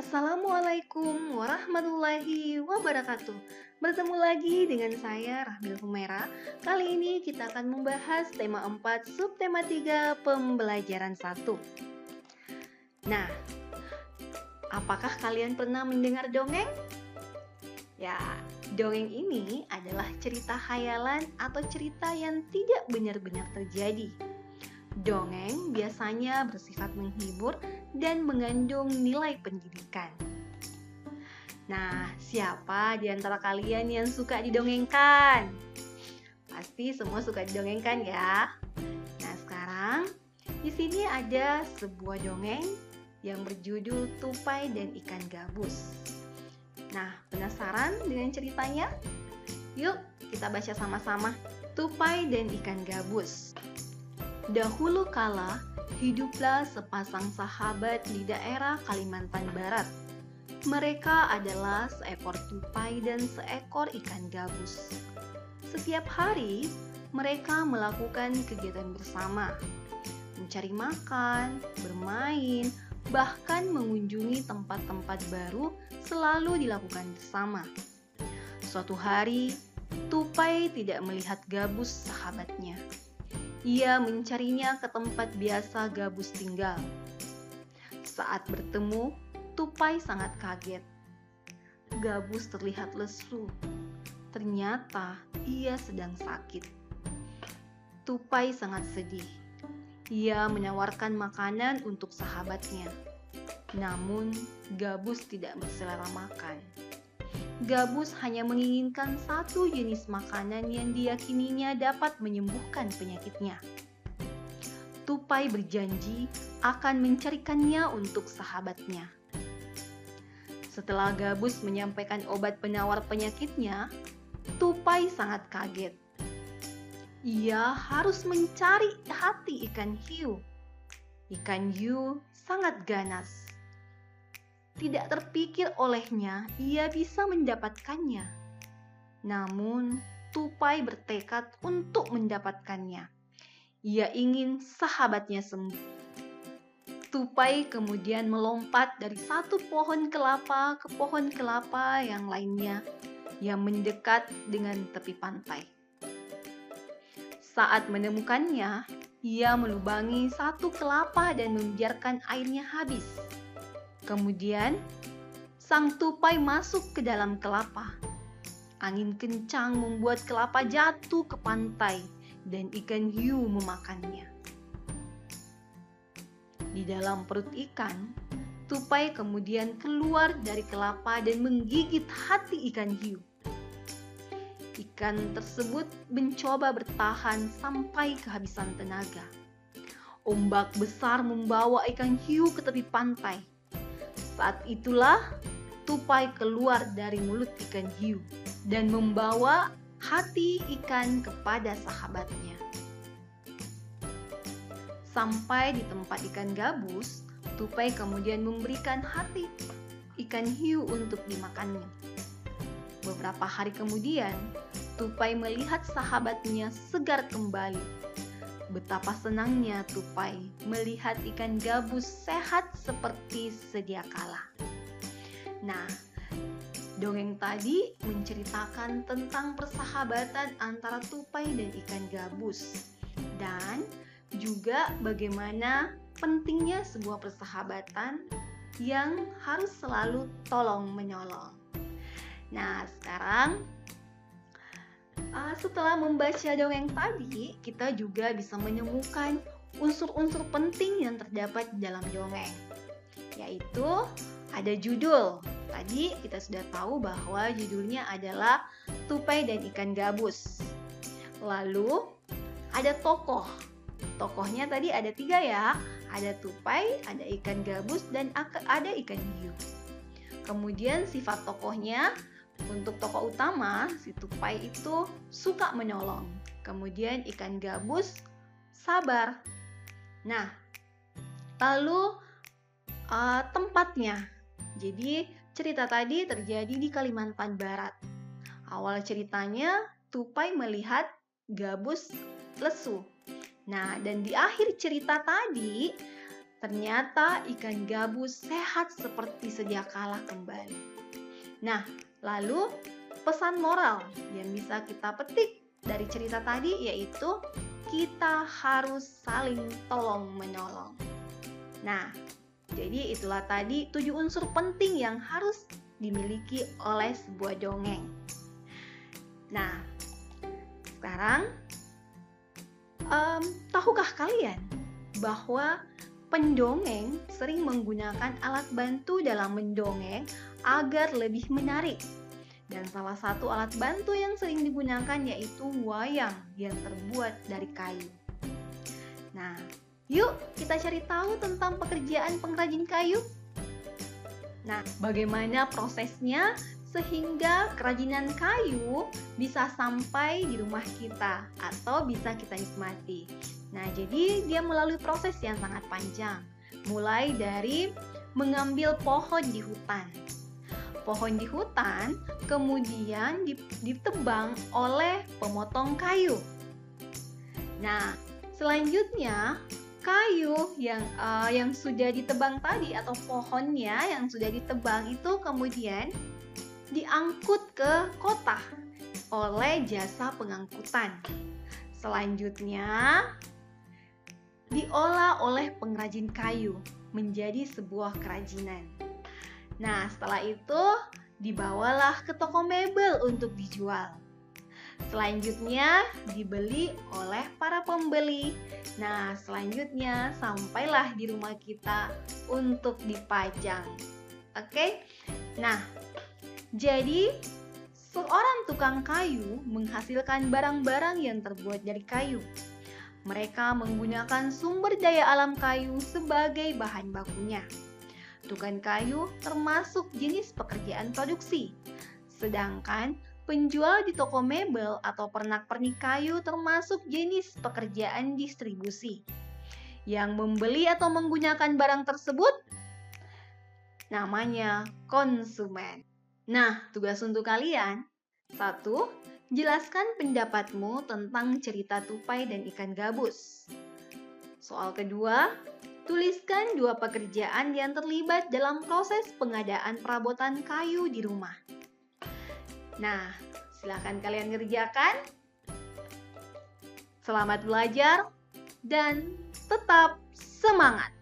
Assalamualaikum warahmatullahi wabarakatuh. Bertemu lagi dengan saya Rahbil Humaira. Kali ini kita akan membahas tema 4 subtema 3 pembelajaran 1. Nah, apakah kalian pernah mendengar dongeng? Ya, dongeng ini adalah cerita khayalan atau cerita yang tidak benar-benar terjadi. Dongeng biasanya bersifat menghibur dan mengandung nilai pendidikan. Nah, siapa di antara kalian yang suka didongengkan? Pasti semua suka didongengkan ya. Nah, sekarang di sini ada sebuah dongeng yang berjudul Tupai dan Ikan Gabus. Nah, penasaran dengan ceritanya? Yuk, kita baca sama-sama. Tupai dan Ikan Gabus. Dahulu kala, hiduplah sepasang sahabat di daerah Kalimantan Barat. Mereka adalah seekor tupai dan seekor ikan gabus. Setiap hari, mereka melakukan kegiatan bersama, mencari makan, bermain, bahkan mengunjungi tempat-tempat baru selalu dilakukan bersama. Suatu hari, tupai tidak melihat gabus sahabatnya. Ia mencarinya ke tempat biasa gabus tinggal. Saat bertemu, tupai sangat kaget. Gabus terlihat lesu. Ternyata ia sedang sakit. Tupai sangat sedih. Ia menawarkan makanan untuk sahabatnya. Namun, gabus tidak berselera makan. Gabus hanya menginginkan satu jenis makanan yang diyakininya dapat menyembuhkan penyakitnya. Tupai berjanji akan mencarikannya untuk sahabatnya. Setelah gabus menyampaikan obat penawar penyakitnya, tupai sangat kaget. Ia harus mencari hati ikan hiu. Ikan hiu sangat ganas. Tidak terpikir olehnya ia bisa mendapatkannya. Namun, tupai bertekad untuk mendapatkannya. Ia ingin sahabatnya sembuh. Tupai kemudian melompat dari satu pohon kelapa ke pohon kelapa yang lainnya yang mendekat dengan tepi pantai. Saat menemukannya, ia melubangi satu kelapa dan membiarkan airnya habis. Kemudian, sang tupai masuk ke dalam kelapa. Angin kencang membuat kelapa jatuh ke pantai dan ikan hiu memakannya. Di dalam perut ikan, tupai kemudian keluar dari kelapa dan menggigit hati ikan hiu. Ikan tersebut mencoba bertahan sampai kehabisan tenaga. Ombak besar membawa ikan hiu ke tepi pantai. Saat itulah tupai keluar dari mulut ikan hiu dan membawa hati ikan kepada sahabatnya. Sampai di tempat ikan gabus, tupai kemudian memberikan hati ikan hiu untuk dimakannya. Beberapa hari kemudian, tupai melihat sahabatnya segar kembali. Betapa senangnya tupai melihat ikan gabus sehat seperti sedia kala. Nah, dongeng tadi menceritakan tentang persahabatan antara tupai dan ikan gabus. Dan juga bagaimana pentingnya sebuah persahabatan yang harus selalu tolong-menolong. Nah, sekarang setelah membaca dongeng tadi, kita juga bisa menemukan unsur-unsur penting yang terdapat di dalam dongeng. Yaitu ada judul. Tadi kita sudah tahu bahwa judulnya adalah Tupai dan Ikan Gabus. Lalu ada tokoh. Tokohnya tadi ada 3 ya. Ada tupai, ada ikan gabus, dan ada ikan hiu. Kemudian sifat tokohnya. Untuk tokoh utama, si tupai itu suka menolong. Kemudian ikan gabus sabar. Nah, lalu tempatnya. Jadi cerita tadi terjadi di Kalimantan Barat. Awal ceritanya tupai melihat gabus lesu. Nah, dan di akhir cerita tadi Ternyata ikan gabus sehat seperti sedia kala kembali. Nah, lalu pesan moral yang bisa kita petik dari cerita tadi yaitu kita harus saling tolong-menolong. Nah, jadi itulah tadi 7 unsur penting yang harus dimiliki oleh sebuah dongeng. Nah, sekarang tahukah kalian bahwa pendongeng sering menggunakan alat bantu dalam mendongeng agar lebih menarik? Dan salah satu alat bantu yang sering digunakan yaitu wayang yang terbuat dari kayu. Nah, yuk kita cari tahu tentang pekerjaan pengrajin kayu. Nah, bagaimana prosesnya sehingga kerajinan kayu bisa sampai di rumah kita atau bisa kita nikmati. Nah, jadi dia melalui proses yang sangat panjang. Mulai dari mengambil pohon di hutan. Pohon di hutan kemudian ditebang oleh pemotong kayu. Nah, selanjutnya kayu yang sudah ditebang tadi atau pohonnya yang sudah ditebang itu kemudian diangkut ke kota oleh jasa pengangkutan. Selanjutnya diolah oleh pengrajin kayu menjadi sebuah kerajinan. Nah, setelah itu dibawalah ke toko mebel untuk dijual. Selanjutnya dibeli oleh para pembeli. Nah, selanjutnya sampailah di rumah kita untuk dipajang. Oke? Nah, jadi seorang tukang kayu menghasilkan barang-barang yang terbuat dari kayu. Mereka menggunakan sumber daya alam kayu sebagai bahan bakunya. Tukang kayu termasuk jenis pekerjaan produksi. Sedangkan penjual di toko mebel atau pernak-pernik kayu termasuk jenis pekerjaan distribusi. Yang membeli atau menggunakan barang tersebut namanya konsumen. Nah, tugas untuk kalian. 1. Jelaskan pendapatmu tentang cerita tupai dan ikan gabus. Soal kedua, tuliskan 2 pekerjaan yang terlibat dalam proses pengadaan perabotan kayu di rumah. Nah, silakan kalian kerjakan. Selamat belajar dan tetap semangat!